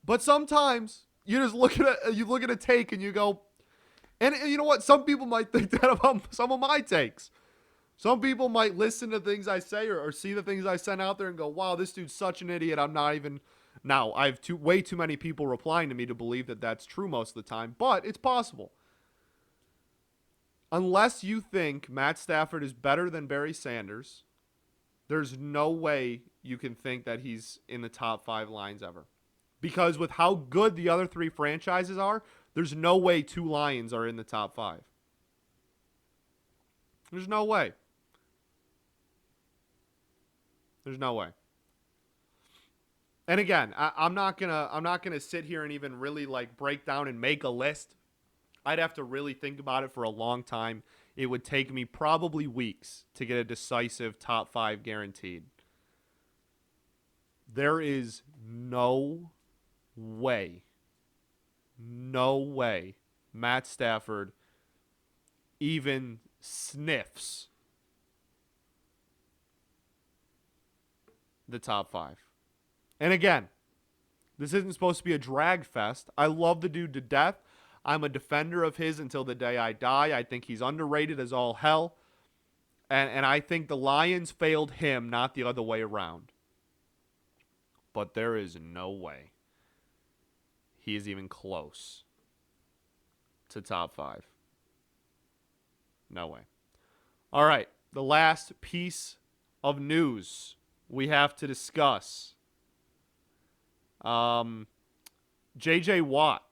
But sometimes you just look at a take and you go, and you know what? Some people might think that about some of my takes. Some people might listen to things I say or see the things I send out there and go, wow, this dude's such an idiot. I'm not even... Now, I have way too many people replying to me to believe that that's true most of the time, but it's possible. Unless you think Matt Stafford is better than Barry Sanders, there's no way you can think that he's in the top 5 Lions ever. Because with how good the other 3 franchises are, there's no way 2 Lions are in the top 5. There's no way. There's no way. And again, I'm not gonna sit here and even really like break down and make a list. I'd have to really think about it for a long time. It would take me probably weeks to get a decisive top 5 guaranteed. There is no way Matt Stafford even sniffs the top 5. And again, this isn't supposed to be a drag fest. I love the dude to death. I'm a defender of his until the day I die. I think he's underrated as all hell. And I think the Lions failed him, not the other way around. But there is no way he is even close to top 5. No way. All right, the last piece of news we have to discuss. J.J. Watt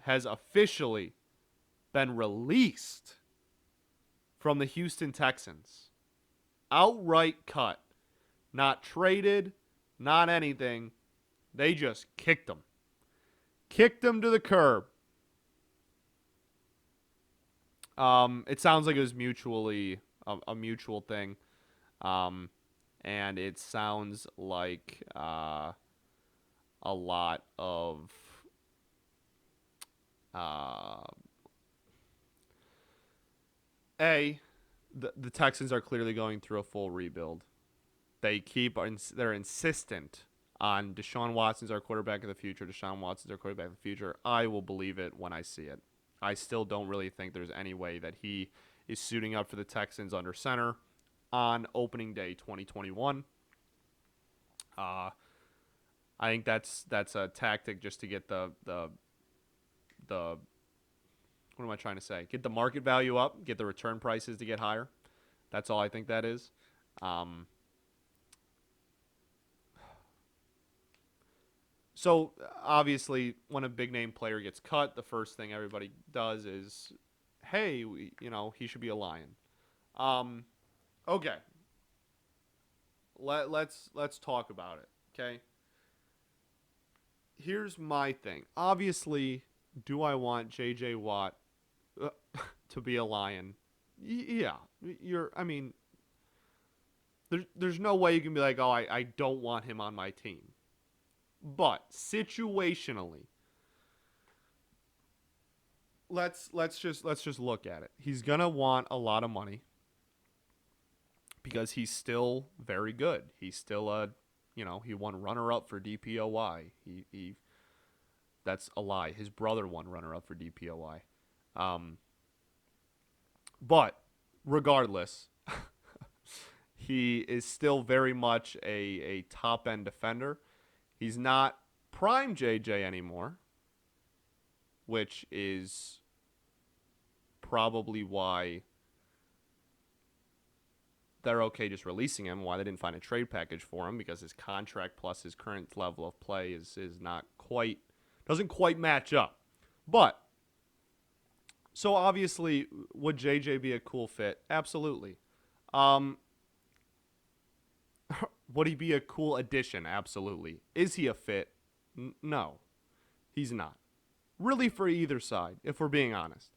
has officially been released from the Houston Texans. Outright cut. Not traded, not anything. They just kicked him. Kicked him to the curb. It sounds like it was mutually a mutual thing. And it sounds like a lot of the Texans are clearly going through a full rebuild. They're insistent on Deshaun Watson's our quarterback of the future. Deshaun Watson's our quarterback of the future. I will believe it when I see it. I still don't really think there's any way that he is suiting up for the Texans under center on opening day 2021. I think that's a tactic just to get the what am I trying to say? Get the market value up, get the return prices to get higher. That's all I think that is. So obviously, when a big name player gets cut, the first thing everybody does is, hey, he should be a Lion. Okay. Let's talk about it. Okay. Here's my thing. Obviously, do I want J.J. Watt to be a Lion? Yeah. There's no way you can be like, oh, I don't want him on my team. But situationally, let's just look at it. He's gonna want a lot of money because he's still very good. He's still he won runner-up for DPOY. He that's a lie. His brother won runner-up for DPOY. But regardless, he is still very much a top-end defender. He's not prime JJ anymore, which is probably why they're okay just releasing him, why they didn't find a trade package for him, because his contract plus his current level of play doesn't quite match up. But, so obviously, would JJ be a cool fit? Absolutely. Would he be a cool addition? Absolutely. Is he a fit? No, he's not. Really, for either side, if we're being honest.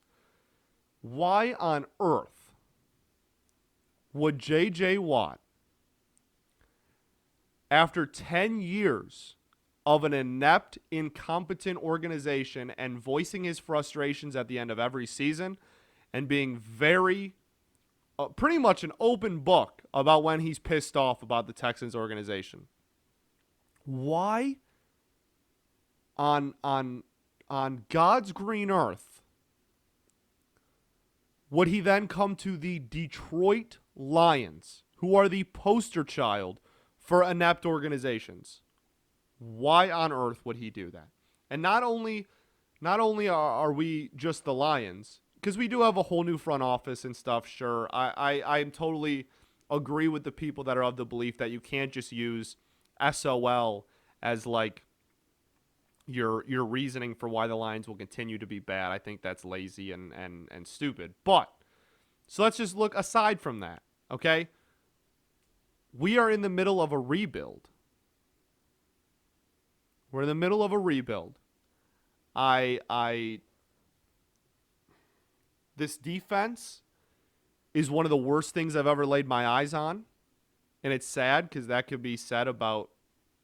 Why on earth would J.J. Watt, after 10 years of an inept, incompetent organization and voicing his frustrations at the end of every season and being very pretty much an open book about when he's pissed off about the Texans organization, why on God's green earth would he then come to the Detroit Lions, who are the poster child for inept organizations? Why on earth would he do that? And not only are we just the Lions, because we do have a whole new front office and stuff, sure. I totally agree with the people that are of the belief that you can't just use SOL as like your reasoning for why the Lions will continue to be bad. I think that's lazy and stupid. But, so let's just look aside from that, okay? We are in the middle of a rebuild. We're in the middle of a rebuild. This defense is one of the worst things I've ever laid my eyes on. And it's sad because that could be said about,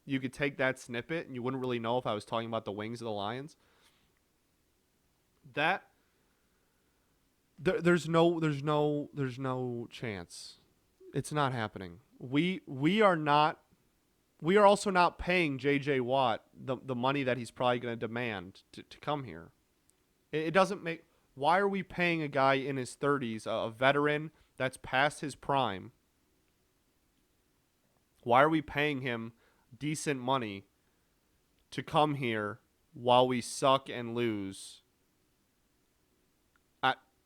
you could take that snippet and you wouldn't really know if I was talking about the wings of the Lions. There's no chance. It's not happening. We are also not paying J.J. Watt the money that he's probably going to demand to come here. It doesn't make... Why are we paying a guy in his 30s, a veteran that's past his prime? Why are we paying him decent money to come here while we suck and lose?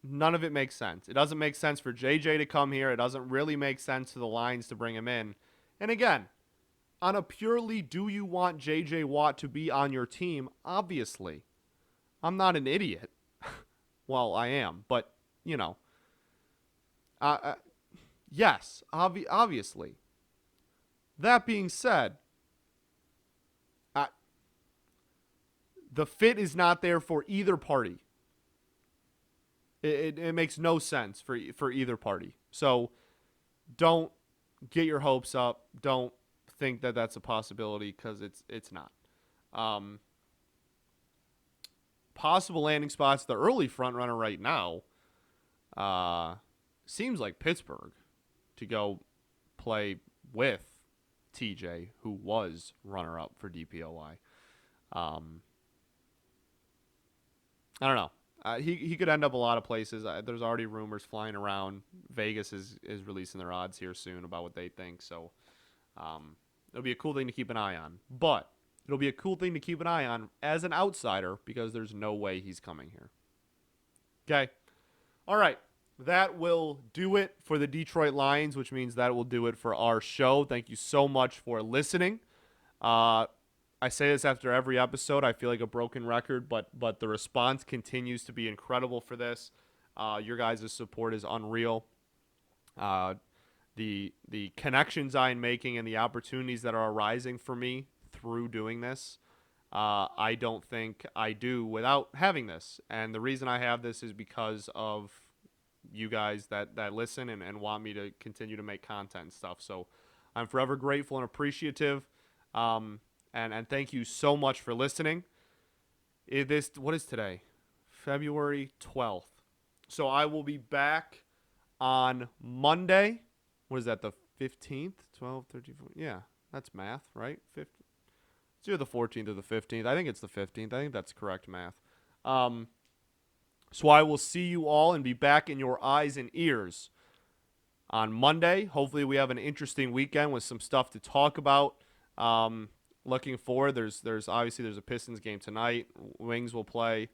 None of it makes sense. It doesn't make sense for JJ to come here. It doesn't really make sense to the Lions to bring him in. And again, on a purely do you want JJ Watt to be on your team? Obviously. I'm not an idiot. Well, I am, but, you know, yes, obviously. That being said, the fit is not there for either party. It makes no sense for either party. So don't get your hopes up. Don't think that that's a possibility, because it's not. Possible landing spots. The early front runner right now seems like Pittsburgh to go play with TJ, who was runner up for DPOY. I don't know. He could end up a lot of places. There's already rumors flying around. Vegas is releasing their odds here soon about what they think. So it'll be a cool thing to keep an eye on. But it'll be a cool thing to keep an eye on as an outsider, because there's no way he's coming here. Okay. All right. That will do it for the Detroit Lions, which means that will do it for our show. Thank you so much for listening. I say this after every episode. I feel like a broken record, but the response continues to be incredible for this. Your guys' support is unreal. The connections I'm making and the opportunities that are arising for me through doing this, I don't think I do without having this. And the reason I have this is because of you guys that listen and want me to continue to make content and stuff. So I'm forever grateful and appreciative. And thank you so much for listening. What is today? February 12th. So I will be back on Monday. What is that, the 15th? 12, 13, 14. Yeah, that's math, right? 15. It's either the 14th or the 15th. I think it's the 15th. I think that's correct math. So I will see you all and be back in your eyes and ears on Monday. Hopefully we have an interesting weekend with some stuff to talk about. Looking forward, there's a Pistons game tonight. Wings will play.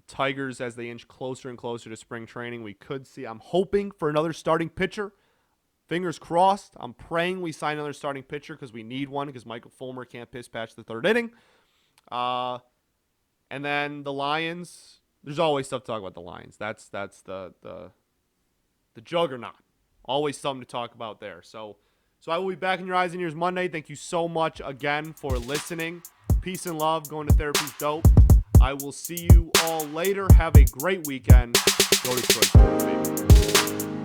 Tigers, as they inch closer and closer to spring training, we could see. I'm hoping for another starting pitcher. Fingers crossed. I'm praying we sign another starting pitcher, because we need one, because Michael Fulmer can't pitch the third inning. And then the Lions. There's always stuff to talk about the Lions. That's the juggernaut. Always something to talk about there. So I will be back in your eyes and ears Monday. Thank you so much again for listening. Peace and love. Going to therapy's dope. I will see you all later. Have a great weekend. Go Detroit, baby.